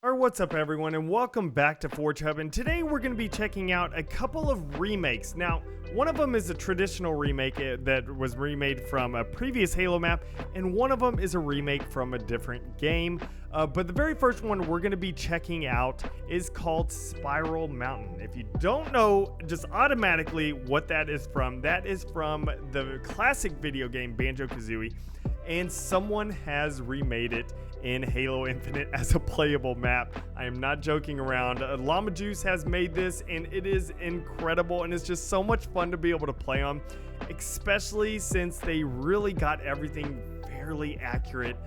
Or what's up everyone, and welcome back to Forge Hub, and today we're going to be checking out a couple of remakes. Now, one of them is a traditional remake that was remade from a previous Halo map, and one of them is a remake from a different game. But the very first one we're going to be checking out is called Spiral Mountain. If you don't know just automatically what that is from the classic video game Banjo Kazooie, and someone has remade it in Halo Infinite as a playable map. I am not joking around. Llama has made this, and it is incredible, and it's just so much fun to be able to play on, especially since they really got everything fairly accurate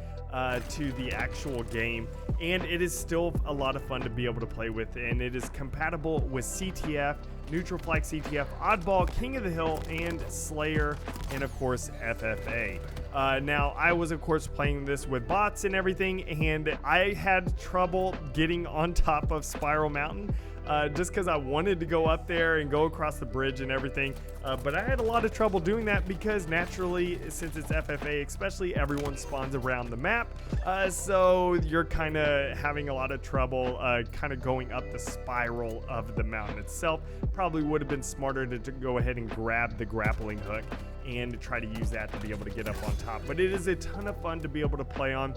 to the actual game, and it is still a lot of fun to be able to play with, and it is compatible with CTF, Neutral Flag CTF, Oddball, King of the Hill, and Slayer, and of course FFA. Now, I was of course playing this with bots and everything, and I had trouble getting on top of Spiral Mountain just because I wanted to go up there and go across the bridge and everything, but I had a lot of trouble doing that because naturally, since it's FFA especially, everyone spawns around the map, so you're kind of having a lot of trouble kind of going up the spiral of the mountain itself. Probably would have been smarter to go ahead and grab the grappling hook and try to use that to be able to get up on top, but it is a ton of fun to be able to play on.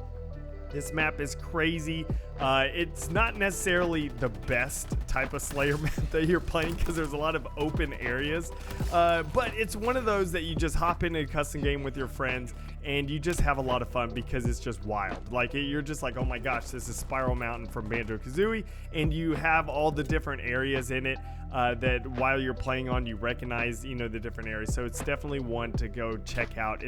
This map is crazy. It's not necessarily the best type of Slayer map that you're playing because there's a lot of open areas, but it's one of those that you just hop into a custom game with your friends and you just have a lot of fun because it's just wild. Like, you're just like, oh my gosh, this is Spiral Mountain from Banjo Kazooie, and you have all the different areas in it that while you're playing on, you recognize, the different areas. So it's definitely one to go check out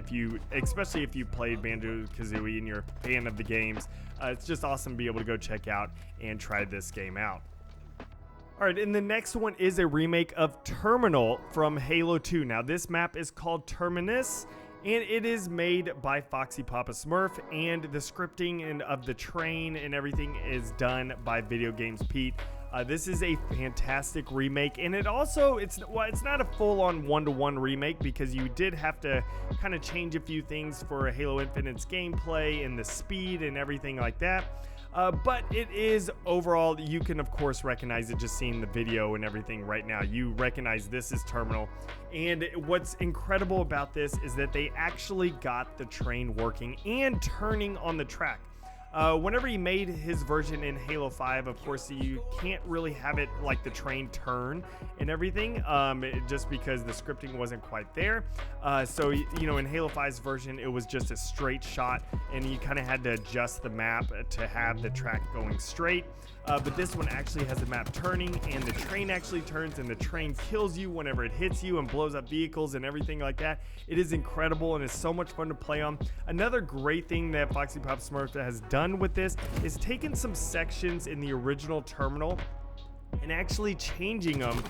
especially if you played Banjo Kazooie and you're a fan of the games. It's just awesome to be able to go check out and try this game out. Alright, and the next one is a remake of Terminal from Halo 2. Now, this map is called Terminus, and it is made by Foxy Papa Smurf, and the scripting and of the train and everything is done by VidGamesPete. This is a fantastic remake, and it's not a full-on one-to-one remake because you did have to kind of change a few things for Halo Infinite's gameplay and the speed and everything like that. But it is overall, you can of course recognize it just seeing the video and everything right now. You recognize this is Terminal, and what's incredible about this is that they actually got the train working and turning on the track. Whenever he made his version in Halo 5, of course, you can't really have it like the train turn and everything, just because the scripting wasn't quite there. So, in Halo 5's version, it was just a straight shot, and you kind of had to adjust the map to have the track going straight. But this one actually has the map turning, and the train actually turns, and the train kills you whenever it hits you and blows up vehicles and everything like that. It is incredible, and it's so much fun to play on. Another great thing that Foxy Pop Smurf has done with this is taken some sections in the original Terminal and actually changing them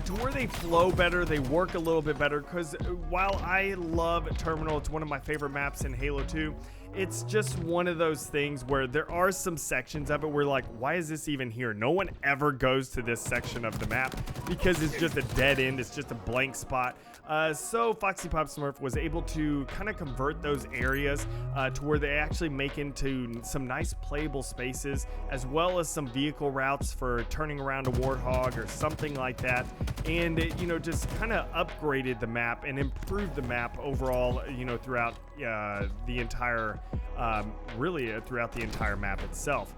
to where they flow better, they work a little bit better, because while I love Terminal, it's one of my favorite maps in Halo 2, it's just one of those things where there are some sections of it where, like, why is this even here? No one ever goes to this section of the map because it's just a dead end, it's just a blank spot. So Foxy Pop Smurf was able to kind of convert those areas to where they actually make into some nice playable spaces, as well as some vehicle routes for turning around a Warthog or something like that, and it, just kind of upgraded the map and improved the map overall, throughout the entire throughout the entire map itself.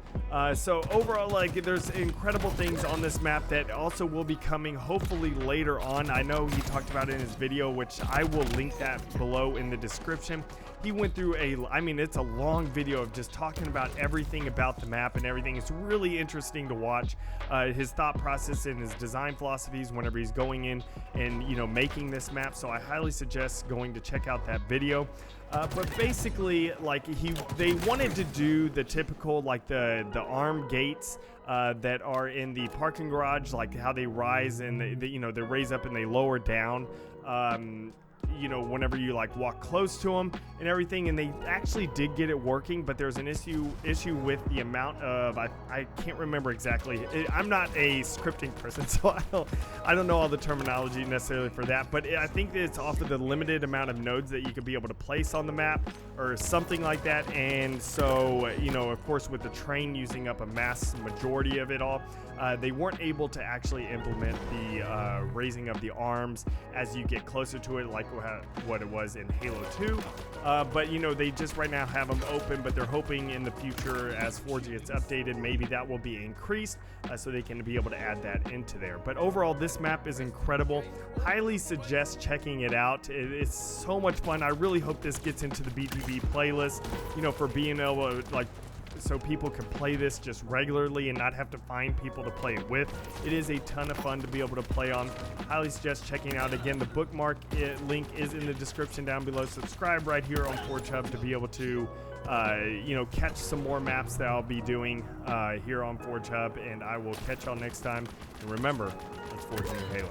So overall, there's incredible things on this map that also will be coming hopefully later on. I know he talked about it in his video, which I will link that below in the description. He went through it's a long video of just talking about everything about the map and everything. It's really interesting to watch his thought process and his design philosophies whenever he's going in and making this map. So I highly suggest going to check out that video. But basically, they wanted to do the typical, the arm gates that are in the parking garage, like how they rise and they raise up and they lower down. you know, whenever you like walk close to them and everything, and they actually did get it working, but there's an issue with the amount of, I can't remember exactly. I'm not a scripting person, so I don't know all the terminology necessarily for that, but I think that it's off of the limited amount of nodes that you could be able to place on the map or something like that. And so, you know, of course, with the train using up a mass majority of it all, they weren't able to actually implement the raising of the arms as you get closer to it, like what it was in Halo 2. But you know, they just right now have them open, but they're hoping in the future as 4G gets updated, maybe that will be increased so they can be able to add that into there. But overall, this map is incredible. Highly suggest checking it out. It's so much fun. I really hope this gets into the BTB playlist, you know, for being able to, like, so people can play this just regularly and not have to find people to play it with. It is a ton of fun to be able to play on. Highly suggest checking out. Again, the bookmark link is in the description down below. Subscribe right here on 4Chub to be able to you know, catch some more maps that I'll be doing here on 4Chub, and I will catch y'all next time. And remember, it's 4G Halo.